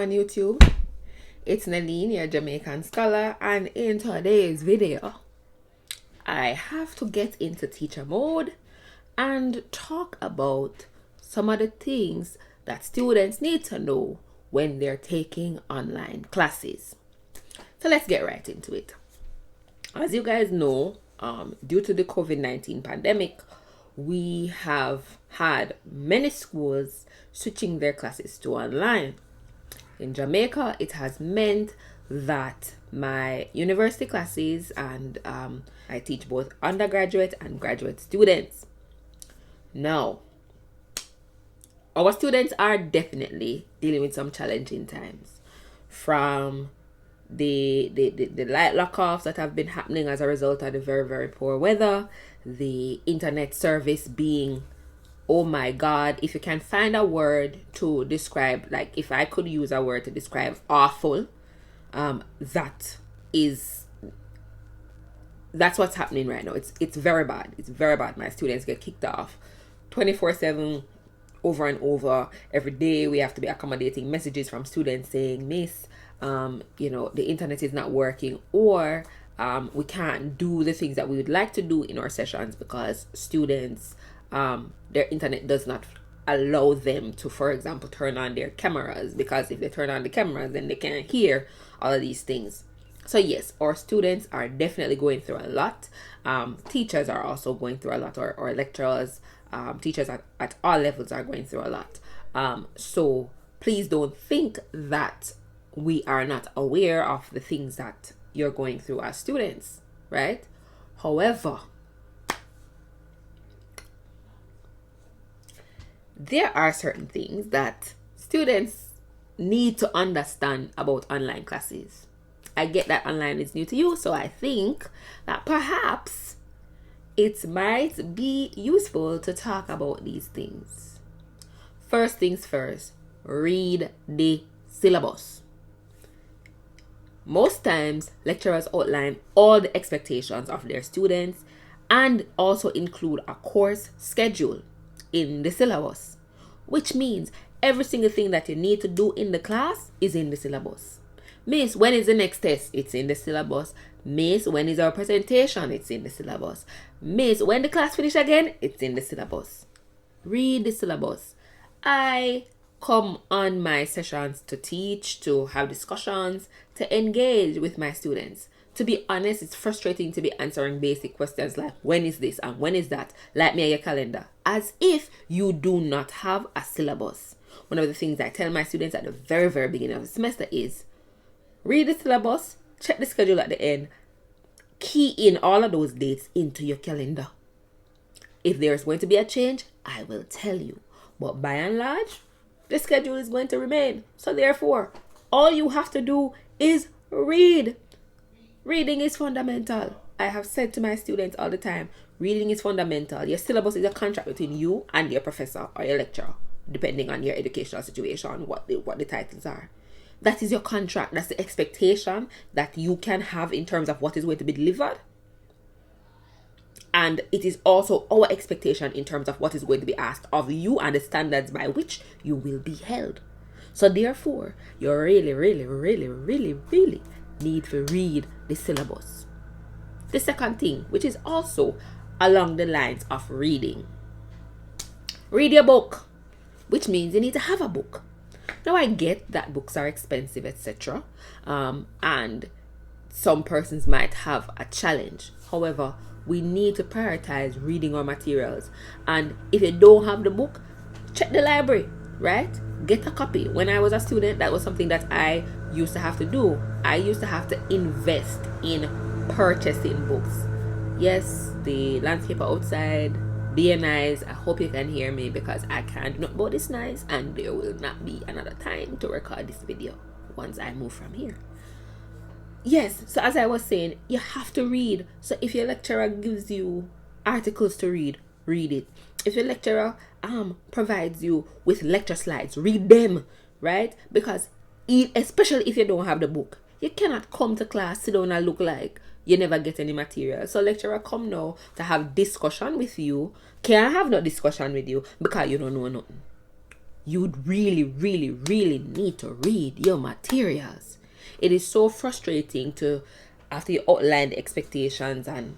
on YouTube. It's Nadine, your Jamaican scholar, and in today's video, I have to get into teacher mode and talk about some of the things that students need to know when they're taking online classes. So let's get right into it. As you guys know, due to the COVID-19 pandemic, we have had many schools switching their classes to online. In Jamaica, it has meant that my university classes, and I teach both undergraduate and graduate students. Now, our students are definitely dealing with some challenging times, from the light lock-offs that have been happening as a result of the very, very poor weather, the internet service being, oh my God, if you can find a word to describe, like if I could use a word to describe awful, that's what's happening right now. It's very bad. It's very bad. My students get kicked off 24/7 over and over. Every day we have to be accommodating messages from students saying, Miss, the internet is not working, or we can't do the things that we would like to do in our sessions because students, their internet does not allow them to, for example, turn on their cameras, because if they turn on the cameras, then they can't hear all of these things. So yes, our students are definitely going through a lot. Teachers are also going through a lot, or lecturers, teachers at all levels are going through a lot. So please don't think that we are not aware of the things that you're going through as students, right? However, there are certain things that students need to understand about online classes. I get that online is new to you, so I think that perhaps it might be useful to talk about these things. First things first, read the syllabus. Most times, lecturers outline all the expectations of their students and also include a course schedule in the syllabus, which means every single thing that you need to do in the class is in the syllabus. Miss, when is the next test? It's in the syllabus. Miss, when is our presentation? It's in the syllabus. Miss, when the class finish again? It's in the syllabus. Read the syllabus. I come on my sessions to teach, to have discussions, to engage with my students. To be honest, it's frustrating to be answering basic questions like, when is this and when is that? Like me on your calendar. As if you do not have a syllabus. One of the things I tell my students at the very, very beginning of the semester is, read the syllabus, check the schedule at the end, key in all of those dates into your calendar. If there's going to be a change, I will tell you. But by and large, the schedule is going to remain. So therefore, all you have to do is read. Reading is fundamental. I have said to my students all the time, reading is fundamental. Your syllabus is a contract between you and your professor or your lecturer, depending on your educational situation, what the titles are. That is your contract. That's the expectation that you can have in terms of what is going to be delivered. And it is also our expectation in terms of what is going to be asked of you and the standards by which you will be held. So therefore, you really, really, really, really, really need to read the syllabus. The second thing, which is also along the lines of reading, read your book, which means you need to have a book. Now I get that books are expensive, etc. And some persons might have a challenge. However, we need to prioritize reading our materials. And if you don't have the book, check the library, right? Get a copy. When I was a student, that was something that I used to have to do. I used to have to invest in purchasing books. Yes, the landscape outside, be nice. I hope you can hear me because I can't not about this nice, and there will not be another time to record this video once I move from here. Yes, so as I was saying, you have to read. So if your lecturer gives you articles to read, read it. If your lecturer provides you with lecture slides, read them, right? Because especially if you don't have the book, you cannot come to class, sit down and look like you never get any material. So lecturer come now to have discussion with you. Can't have no discussion with you because you don't know nothing. you'd really, really, really need to read your materials. It is so frustrating to, after you outline the expectations and,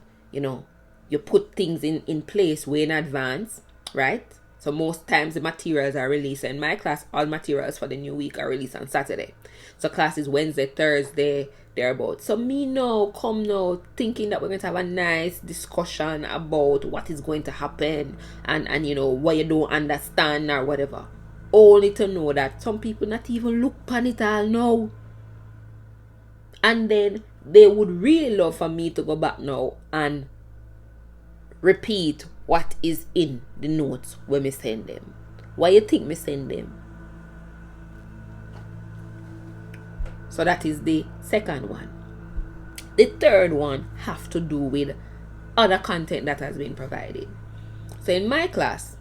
you put things in place way in advance, right? So most times the materials are released. In my class, all materials for the new week are released on Saturday. So class is Wednesday, Thursday, thereabout. So me now, come now, thinking that we're going to have a nice discussion about what is going to happen and what you don't understand or whatever. Only to know that some people not even look upon it all now. And then they would really love for me to go back now and repeat what is in the notes when me send them. Why you think me send them? So that is the second one. The third one have to do with other content that has been provided. So in my class,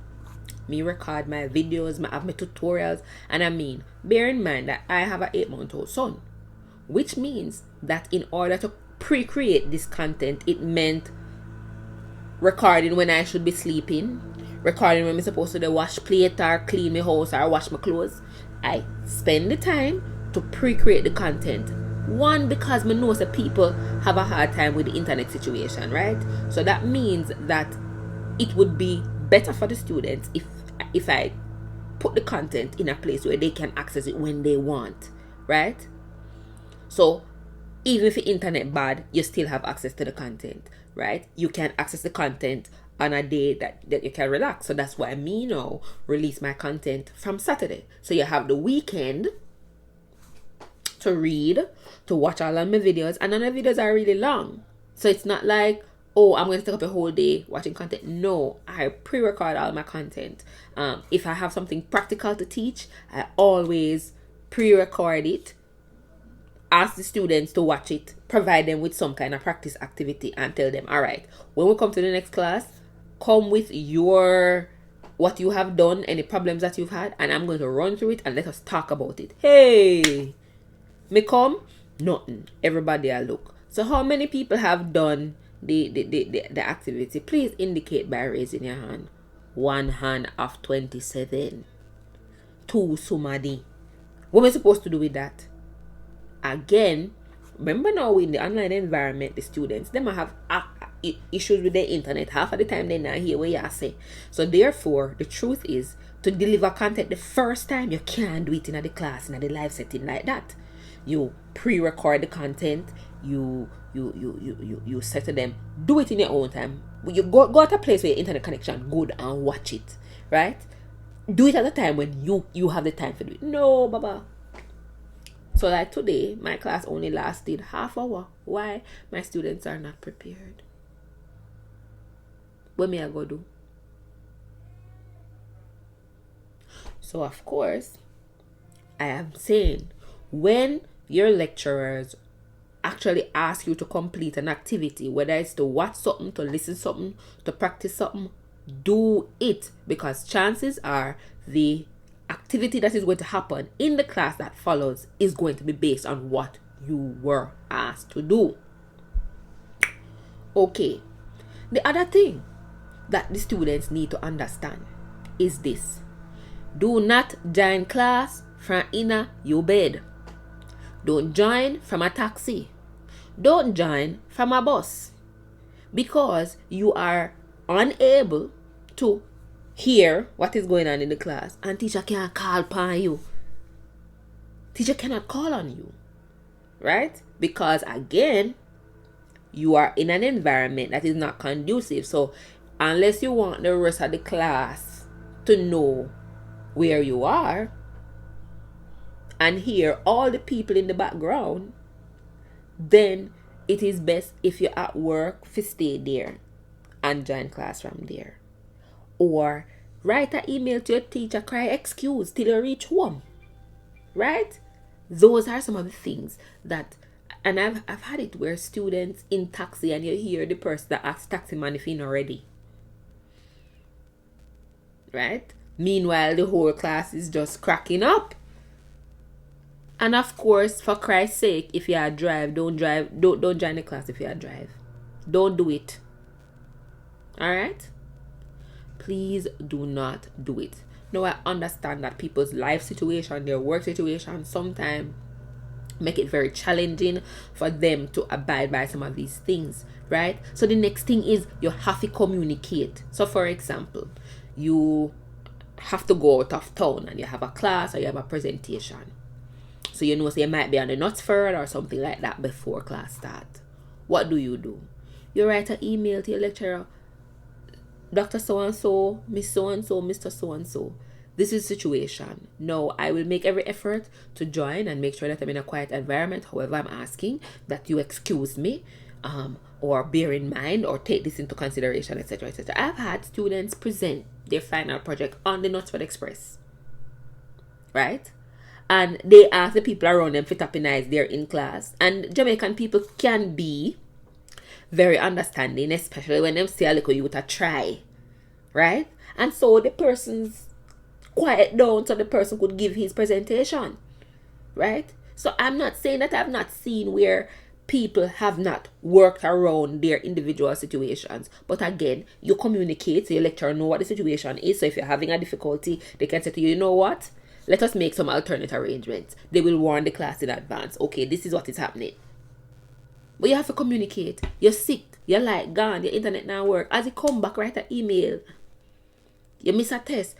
me record my videos, I have my tutorials, and bear in mind that I have an 8-month-old son, which means that in order to pre-create this content, it meant recording when I should be sleeping, recording when I'm supposed to wash plate or clean my house or wash my clothes. I spend the time to pre-create the content. One, because I know that people have a hard time with the internet situation, right? So that means that it would be better for the students if I put the content in a place where they can access it when they want, right? So even if the internet bad, you still have access to the content, right? You can access the content on a day that you can relax. So that's why me now release my content from Saturday. So you have the weekend to read, to watch all of my videos, and none of the videos are really long. So it's not like, oh, I'm going to take up a whole day watching content. No, I pre-record all my content. If I have something practical to teach, I always pre-record it, ask the students to watch it, provide them with some kind of practice activity, and tell them, all right, when we come to the next class, come with what you have done, any problems that you've had, and I'm going to run through it and let us talk about it. Hey, me come, nothing. Everybody I look. So how many people have done the activity? Please indicate by raising your hand. 1 hand of 27. 2 somebody. What am I supposed to do with that? Again, remember now in the online environment, the students, they might have issues with their internet. Half of the time they're not hear what you say. So therefore, the truth is, to deliver content the first time, you can't do it in the class, in the live setting like that. You pre-record the content, you say to them, do it in your own time. You go to a place where your internet connection good and watch it, right? Do it at a time when you have the time to do it. No, baba. So like today, my class only lasted half hour. Why? My students are not prepared. What may I go do? So of course, I am saying, when your lecturers actually ask you to complete an activity, whether it's to watch something, to listen something, to practice something, do it, because chances are the activity that is going to happen in the class that follows is going to be based on what you were asked to do. Okay, the other thing that the students need to understand is this: do not join class from in your bed. Don't join from a taxi. Don't join from a bus, because you are unable to hear what is going on in the class, and teacher can't call upon you. Teacher cannot call on you, right? Because again, you are in an environment that is not conducive. So unless you want the rest of the class to know where you are and hear all the people in the background, then it is best if you're at work to stay there and join class from there. Or write an email to your teacher, cry excuse till you reach home. Right? Those are some of the things that, and I've had it where students in taxi and you hear the person that asks taxi man if he's not ready. Right? Meanwhile, the whole class is just cracking up. And of course, for Christ's sake, if you drive, don't join the class if you drive. Don't do it. Alright? Please do not do it. Now I understand that people's life situation, their work situation, sometimes make it very challenging for them to abide by some of these things, right? So the next thing is you have to communicate. So for example, you have to go out of town and you have a class or you have a presentation. So you know, so you might be on the Knutsford or something like that before class start. What do? You write an email to your lecturer, Dr. So-and-so, Miss So-and-so, Mr. So-and-so. This is the situation. No, I will make every effort to join and make sure that I'm in a quiet environment. However, I'm asking that you excuse me, or bear in mind or take this into consideration, etc., etc. I've had students present their final project on the Knutsford Express, right? And they ask the people around them to tappinize they're in class. And Jamaican people can be very understanding, especially when them see a little youth a try, right? And so the person's quiet down so the person could give his presentation, right? So I'm not saying that I've not seen where people have not worked around their individual situations, but again, you communicate so your lecturer know what the situation is. So if you're having a difficulty, they can say to you, you know what, let us make some alternate arrangements. They will warn the class in advance. Okay, this is what is happening. But you have to communicate. You're sick, you're like gone, your internet now work. As you come back, write an email. You miss a test,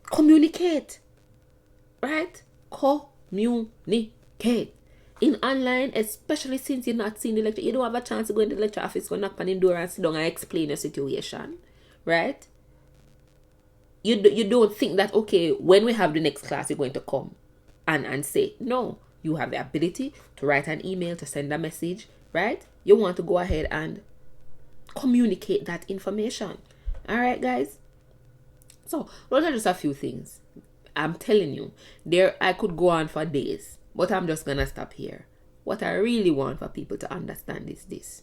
communicate, right? Communicate. In online, especially since you're not seeing the lecture, you don't have a chance to go in the lecture office, go knock on the door and sit down and explain your situation, right? You don't think that, okay, when we have the next class, you're going to come and say, no. You have the ability to write an email, to send a message, right? You want to go ahead and communicate that information. All right, guys? So, those are just a few things. I'm telling you, I could go on for days, but I'm just going to stop here. What I really want for people to understand is this.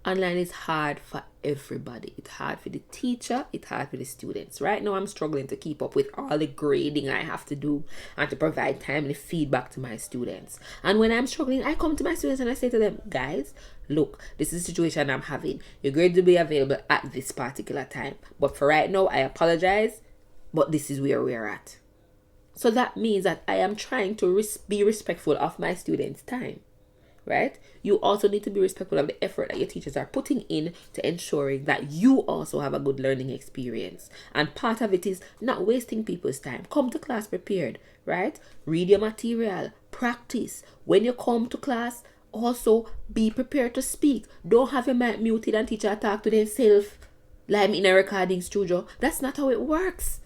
Online is hard for everybody. It's hard for the teacher. It's hard for the students. Right now, I'm struggling to keep up with all the grading I have to do and to provide timely feedback to my students. And when I'm struggling, I come to my students and I say to them, guys, look, this is the situation I'm having. Your grades will be available at this particular time. But for right now, I apologize, but this is where we're at. So that means that I am trying to be respectful of my students' time. Right? You also need to be respectful of the effort that your teachers are putting in to ensuring that you also have a good learning experience. And part of it is not wasting people's time. Come to class prepared, right? Read your material, practice. When you come to class, also be prepared to speak. Don't have your mic muted and teacher talk to themselves like in a recording studio. That's not how it works.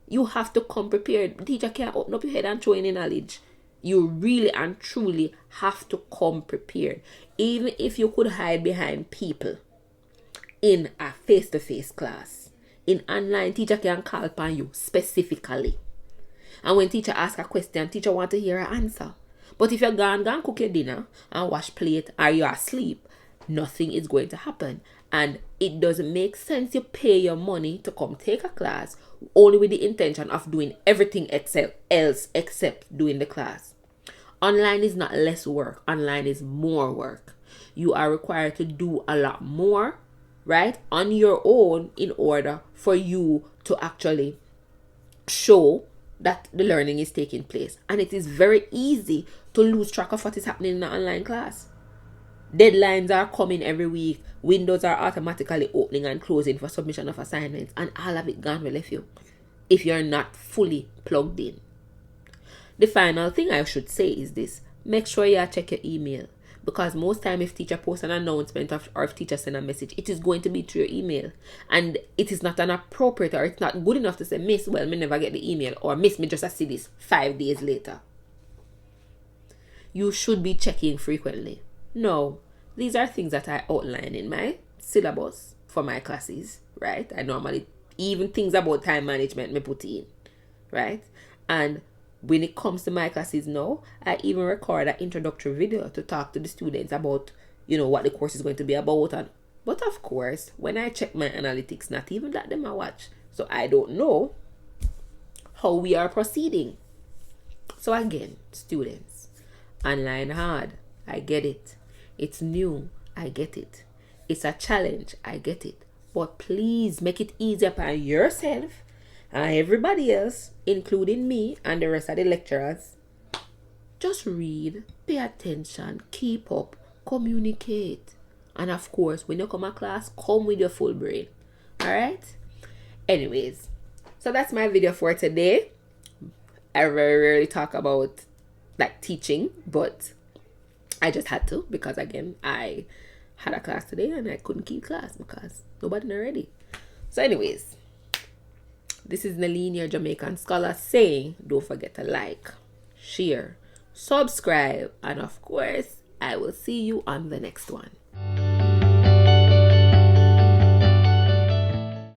You have to come prepared. The teacher can't open up your head and throw in knowledge. You really and truly have to come prepared. Even if you could hide behind people in a face-to-face class, in online, teacher can call upon you specifically. And when teacher asks a question, teacher want to hear an answer. But if you're gone cook your dinner and wash plate, or you're asleep, nothing is going to happen. And it doesn't make sense you pay your money to come take a class only with the intention of doing everything else except doing the class. Online is not less work. Online is more work. You are required to do a lot more, right, on your own in order for you to actually show that the learning is taking place. And it is very easy to lose track of what is happening in an online class. Deadlines are coming every week. Windows are automatically opening and closing for submission of assignments. And all of it gone will leave you if you're not fully plugged in. The final thing I should say is this. Make sure you check your email. Because most time if teacher posts an announcement or if teacher send a message, it is going to be through your email. And it is not an appropriate or it's not good enough to say, Miss, well, me never get the email. Or Miss, me just see this 5 days later. You should be checking frequently. No, these are things that I outline in my syllabus for my classes, right? I normally, even things about time management, me put in, right? And when it comes to my classes now, I even record an introductory video to talk to the students about, what the course is going to be about. But of course, when I check my analytics, not even that them I watch. So I don't know how we are proceeding. So again, students, online hard, I get it. It's new, I get it. It's a challenge, I get it. But please make it easier for yourself And everybody else, including me and the rest of the lecturers, just read, pay attention, keep up, communicate. And of course, when you come to class, come with your full brain. Alright? Anyways, so that's my video for today. I very rarely talk about like teaching, but I just had to, because again, I had a class today and I couldn't keep class because nobody not ready. So anyways, this is Naline, your Jamaican scholar, saying don't forget to like, share, subscribe, and of course, I will see you on the next one.